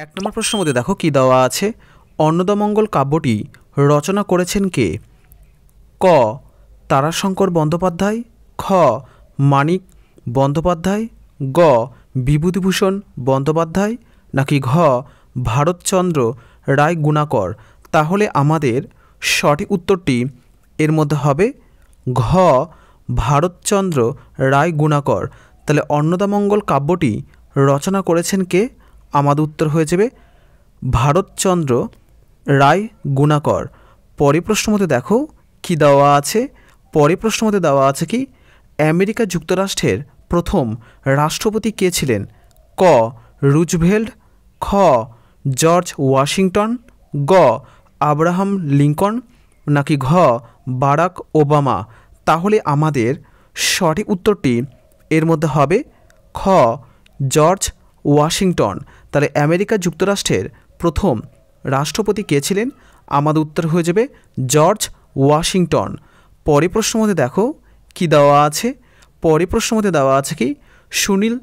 এক নম্বর প্রশ্নের মধ্যে দেখো কি দেওয়া আছে, অন্নদামঙ্গল কাব্যটি রচনা করেছেন কে? ক তারাশঙ্কর বন্দ্যোপাধ্যায়, খ মানিক বন্দ্যোপাধ্যায়, গ বিভূতিভূষণ বন্দ্যোপাধ্যায়, নাকি ঘ ভারতচন্দ্র রায় গুণাকর। তাহলে আমাদের সঠিক উত্তরটি এর মধ্যে হবে ঘ ভারতচন্দ্র রায় গুণাকর। তাহলে অন্নদামঙ্গল কাব্যটি রচনা করেছেন কে? আমাদের উত্তর হয়ে যাবে ভারতচন্দ্র রায় গুণাকর। পরের প্রশ্ন মধ্যে দেখো কি দেওয়া আছে, পরের প্রশ্ন মধ্যে দেওয়া আছে কি, আমেরিকা যুক্তরাষ্ট্রের প্রথম রাষ্ট্রপতি কে ছিলেন? ক রুজভেল্ট, খ জর্জ ওয়াশিংটন, গ আব্রাহাম লিঙ্কন, নাকি ঘ বারাক ওবামা। তাহলে আমাদের সঠিক উত্তরটি এর মধ্যে হবে খ জর্জ ওয়াশিংটন। তাহলে আমেরিকা যুক্তরাষ্ট্রের প্রথম রাষ্ট্রপতি কে ছিলেন? আমাদের উত্তর হয়ে যাবে জর্জ ওয়াশিংটন। পরের প্রশ্নের মধ্যে দেখো কি দেওয়া আছে, পরের প্রশ্নের মধ্যে দেওয়া আছে কি, সুনীল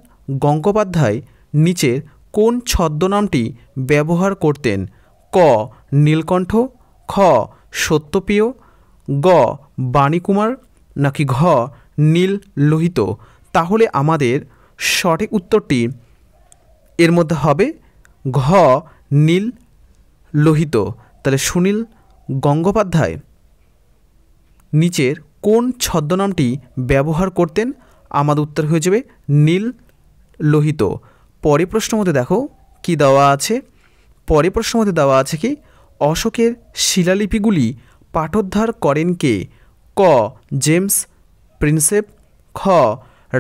গঙ্গোপাধ্যায় নিচের কোন ছদ্মনামটি ব্যবহার করতেন? ক নীলকণ্ঠ, খ সত্যপ্রিয়, গ বাণীকুমার, নাকি ঘ নীল লোহিত। তাহলে আমাদের সঠিক উত্তরটি এর মধ্যে হবে ঘ নীল লোহিত। তাহলে সুনীল গঙ্গোপাধ্যায় নিচের কোন ছদ্মনামটি ব্যবহার করতেন? আমাদের উত্তর হয়ে যাবে নীল লোহিত। পরের প্রশ্নের মধ্যে দেখো কি দেওয়া আছে, পরের প্রশ্নের মধ্যে দেওয়া আছে কি, অশোকের শিলালিপিগুলি পাঠোদ্ধার করেন কে? ক জেমস প্রিন্সেপ, খ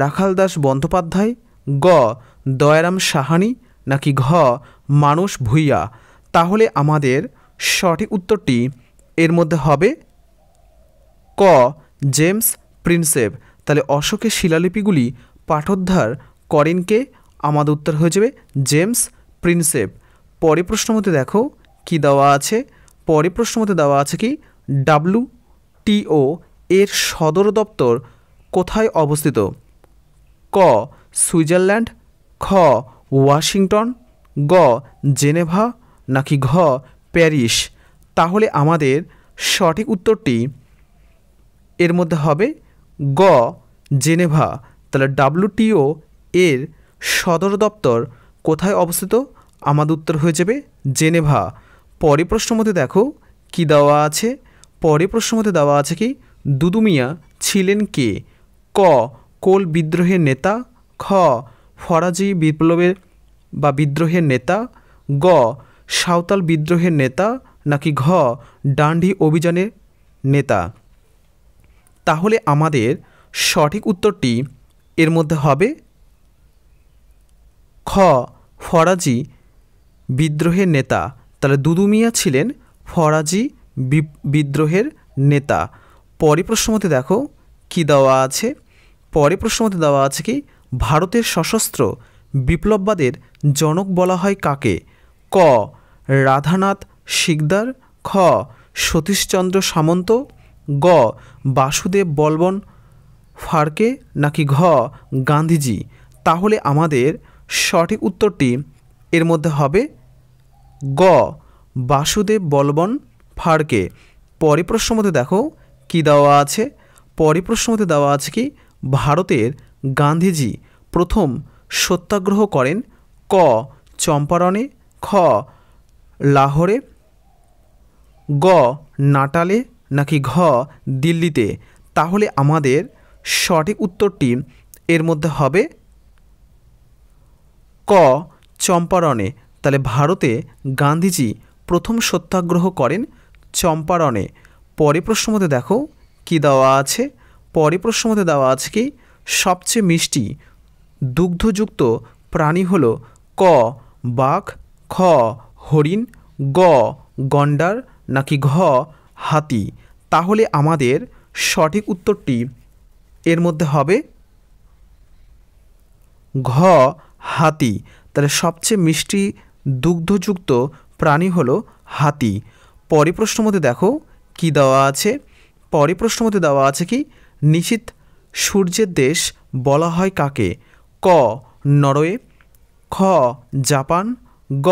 রাখালদাস বন্দ্যোপাধ্যায়, গ দয়ারাম সাহানি, নাকি ঘ মানস ভূঁইয়া। তাহলে আমাদের সঠিক উত্তরটি এর মধ্যে হবে ক জেমস প্রিন্সেপ। তাহলে অশোকের শিলালিপিগুলি পাঠোদ্ধার করেন কে? আমাদের উত্তর হয়ে যাবে জেমস প্রিন্সেপ। পরের প্রশ্নের মধ্যে দেখো কি দেওয়া আছে, পরের প্রশ্নের মধ্যে দেওয়া আছে কি, WTO এর সদর দপ্তর কোথায় অবস্থিত? ক সুইজারল্যান্ড, খ ওয়াশিংটন, গ জেনেভা, নাকি ঘ প্যারিস। তাহলে আমাদের সঠিক উত্তরটি এর মধ্যে হবে গ জেনেভা। তাহলে WTO এর সদর দপ্তর কোথায় অবস্থিত? আমাদের উত্তর হয়ে যাবে জেনেভা। পরের প্রশ্নের মধ্যে দেখো কি দেওয়া আছে, পরের প্রশ্নের মধ্যে দেওয়া আছে কি, দুদু মিয়া ছিলেন কে? ক কোল বিদ্রোহের নেতা, খ ফরাজি বিপ্লবের বা বিদ্রোহের নেতা, গ সাঁওতাল বিদ্রোহের নেতা, নাকি ঘ ডান্ডি অভিযানের নেতা। তাহলে আমাদের সঠিক উত্তরটি এর মধ্যে হবে খ ফরাজি বিদ্রোহের নেতা। তাহলে দুদু মিয়া ছিলেন ফরাজি বিদ্রোহের নেতা। পরের প্রশ্নের মধ্যে দেখো কি দেওয়া আছে, পরের প্রশ্নের মধ্যে দেওয়া আছে কি, ভারতের সশস্ত্র বিপ্লববাদের জনক বলা হয় কাকে? ক রাধানাথ সিকদার, খ সতীশচন্দ্র সামন্ত, গ বাসুদেব বলবন ফাড়কে, নাকি ঘ গান্ধীজি। তাহলে আমাদের সঠিক উত্তরটি এর মধ্যে হবে গ বাসুদেব বলবন ফাড়কে। পরের প্রশ্নের মধ্যে দেখো কি দেওয়া আছে, পরের প্রশ্নের মধ্যে দেওয়া আছে কি, ভারতের গান্ধীজি প্রথম সত্যাগ্রহ করেন ক চম্পারণে, খ লাহোরে, গ নাটালে, নাকি ঘ দিল্লিতে। তাহলে আমাদের সঠিক উত্তরটি এর মধ্যে হবে ক চম্পারণে। তাহলে ভারতে গান্ধীজি প্রথম সত্যাগ্রহ করেন চম্পারণে। পরের প্রশ্নের মধ্যে দেখো কি দেওয়া আছে, পরের প্রশ্নের মধ্যে দেওয়া আছে কি, সবচেয়ে মিষ্টি দুগ্ধযুক্ত প্রাণী হলো ক বাঘ, খ হরিণ, গ গন্ডার, নাকি ঘ হাতি। তাহলে আমাদের সঠিক উত্তরটি এর মধ্যে হবে ঘ হাতি। তাহলে সবচেয়ে মিষ্টি দুগ্ধযুক্ত প্রাণী হলো হাতি। পরের প্রশ্নের মধ্যে দেখো কি দেওয়া আছে, পরের প্রশ্নের মধ্যে দেওয়া আছে কি, নিশীথ সূর্যের দেশ বলা হয় কাকে? ক নরওয়ে, খ জাপান, গ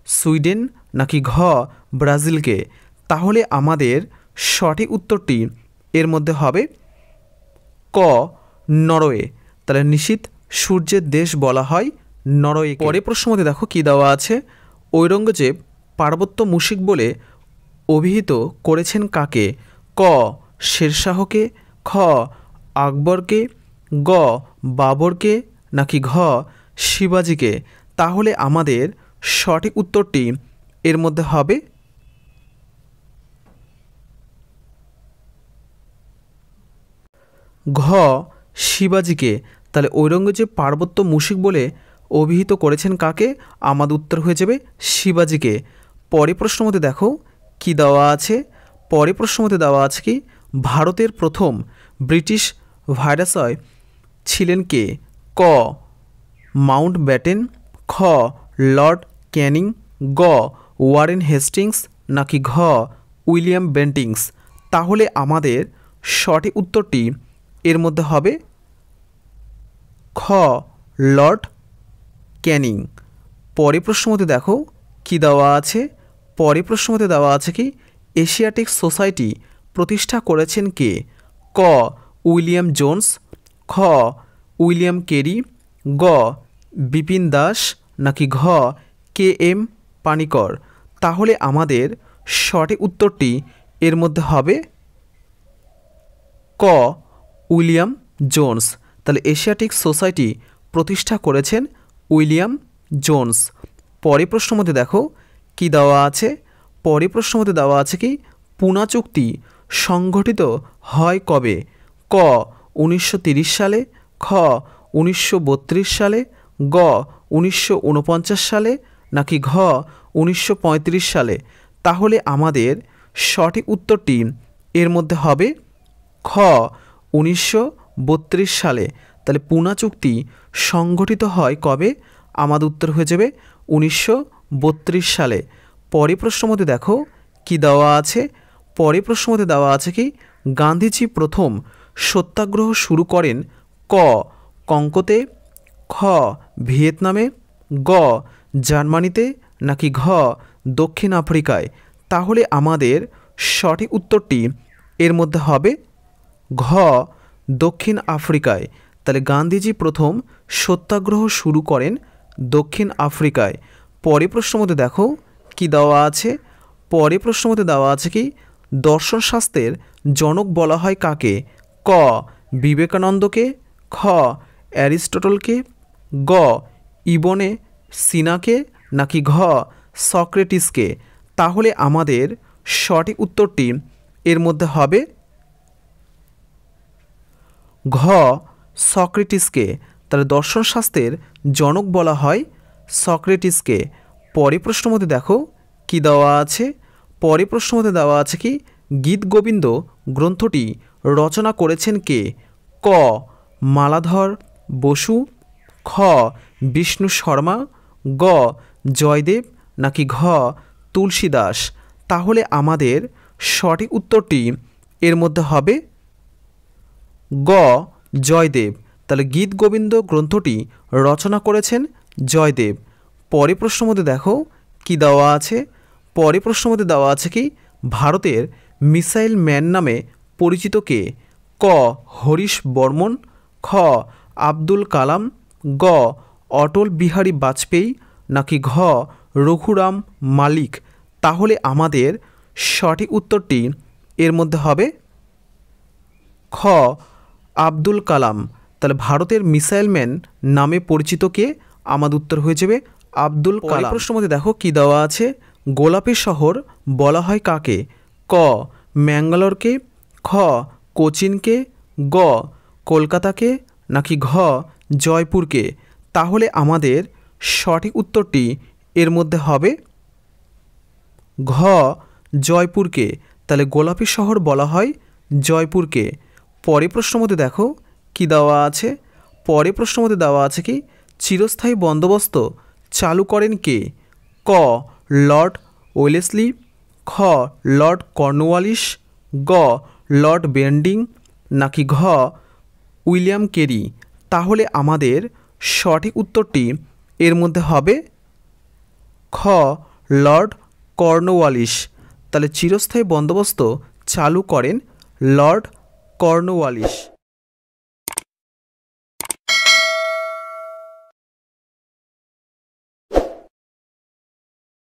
সুইডেন নাকি ঘ ব্রাজিলকে? তাহলে আমাদের সঠিক উত্তরটি এর মধ্যে হবে ক নরওয়ে। তাহলে নিশীথ সূর্যের দেশ বলা হয় নরওয়ে। পরে প্রশ্ন মধ্যে দেখো কি দেওয়া আছে, ঔরঙ্গজেব পার্বত্য মুশিক বলে অভিহিত করেছেন কাকে? ক শেরশাহকে, খ আকবরকে, গ বাবরকে নাকি ঘ শিবাজিকে? তাহলে আমাদের সঠিক উত্তরটি এর মধ্যে হবে ঘ শিবাজিকে। তাহলে ঔরঙ্গজেব পার্বত্য মুশিক বলে অভিহিত করেছেন কাকে? আমাদের উত্তর হয়ে যাবে শিবাজিকে। পরে প্রশ্ন মধ্যে দেখো কি দেওয়া আছে, পরে প্রশ্ন মধ্যে দেওয়া আছে কি ভারতের প্রথম ব্রিটিশ ভাইসরয় ছিলেন কে? ক মাউন্ট ব্যাটেন, খ লর্ড ক্যানিং, গ ওয়ারেন হেস্টিংস নাকি ঘ উইলিয়াম বেন্টিংস? তাহলে আমাদের সঠিক উত্তরটি এর মধ্যে হবে খ লর্ড ক্যানিং। পরে প্রশ্ন মধ্যে দেখো কি দেওয়া আছে, পরে প্রশ্ন মধ্যে দেওয়া আছে কি এশিয়াটিক সোসাইটি প্রতিষ্ঠা করেছেন কে? ক উইলিয়াম জোন্স, খ উইলিয়াম কেরি, গ বিপিন দাস নাকি ঘ কে এম পানিকর? তাহলে আমাদের সঠিক উত্তরটি এর মধ্যে হবে ক উইলিয়াম জোন্স। তাহলে এশিয়াটিক সোসাইটি প্রতিষ্ঠা করেছেন উইলিয়াম জোন্স। পরে প্রশ্ন মধ্যে দেখো কি দেওয়া আছে, পরে প্রশ্ন মধ্যে দেওয়া আছে কি পুনা চুক্তি সংগঠিত হয় কবে? ক 1930 সালে, খ 1932 সালে, গ 1949 সালে নাকি ঘ 1935 সালে? তাহলে আমাদের সঠিক উত্তরটি এর মধ্যে হবে খ 1932 সালে। তাহলে পুনা চুক্তি সংগঠিত হয় কবে? আমাদের উত্তর হয়ে যাবে 1932 সালে। পরে প্রশ্ন মধ্যে দেখো কি দেওয়া আছে, পরে প্রশ্ন মধ্যে দেওয়া আছে কি গান্ধীজি প্রথম সত্যাগ্রহ শুরু করেন ক কঙ্কোতে, খ ভিয়েতনামে, গ জার্মানিতে নাকি ঘ দক্ষিণ আফ্রিকায়? তাহলে আমাদের সঠিক উত্তরটি এর মধ্যে হবে ঘ দক্ষিণ আফ্রিকায়। তাহলে গান্ধীজি প্রথম সত্যাগ্রহ শুরু করেন দক্ষিণ আফ্রিকায়। পরে প্রশ্ন মধ্যে দেখো কি দেওয়া আছে, পরে প্রশ্ন মধ্যে দেওয়া আছে কি দর্শনশাস্ত্রের জনক বলা হয় কাকে? ক বিবেকানন্দকে, খ অ্যারিস্টটলকে, গ ইবনে সিনাকে নাকি ঘ সক্রেটিসকে? তাহলে আমাদের সঠিক উত্তরটি এর মধ্যে হবে ঘ সক্রেটিসকে। তাহলে দর্শনশাস্ত্রের জনক বলা হয় সক্রেটিসকে। পরে প্রশ্ন মধ্যে দেখো কি দেওয়া আছে, পরে প্রশ্ন মধ্যে দেওয়া আছে কি গীত গোবিন্দ গ্রন্থটি রচনা করেছেন কে? ক মালাধর বসু, খ বিষ্ণু শর্মা, গ জয়দেব নাকি ঘ তুলসীদাস? তাহলে আমাদের সঠিক উত্তরটি এর মধ্যে হবে গ জয়দেব। তাহলে গীত গোবিন্দ গ্রন্থটি রচনা করেছেন জয়দেব। পরে প্রশ্ন মধ্যে দেখো কি দেওয়া আছে, পরে প্রশ্ন মধ্যে দেওয়া আছে কি ভারতের মিসাইল ম্যান নামে পরিচিত কে? ক হরিশ বর্মন, খ আব্দুল কালাম, গ অটল বিহারী বাজপেয়ী নাকি ঘ রঘুরাম মালিক? তাহলে আমাদের সঠিক উত্তরটি এর মধ্যে হবে খ আব্দুল কালাম। তাহলে ভারতের মিসাইল ম্যান নামে পরিচিত কে? আমাদের উত্তর হয়ে যাবে আব্দুল কালাম। প্রশ্ন মধ্যে দেখো কি দেওয়া আছে, গোলাপের শহর বলা হয় কাকে? ক ম্যাঙ্গালোরকে, খ কোচিনকে, গ কলকাতাকে নাকি ঘ জয়পুরকে? তাহলে আমাদের সঠিক উত্তরটি এর মধ্যে হবে ঘ জয়পুরকে। তাহলে গোলাপী শহর বলা হয় জয়পুরকে। পরে প্রশ্ন মধ্যে দেখো কি দেওয়া আছে, পরে প্রশ্ন মধ্যে দেওয়া আছে কি চিরস্থায়ী বন্দোবস্ত চালু করেন কে? ক লর্ড ওয়েলেসলি, খ লর্ড কর্নওয়ালিস, গ লর্ড বেন্টিং নাকি ঘ উইলিয়াম কেরি? তাহলে আমাদের সঠিক উত্তরটি এর মধ্যে হবে খ লর্ড কর্নওয়ালিস। তাহলে চিরস্থায়ী বন্দোবস্ত চালু করেন লর্ড কর্নওয়ালিস।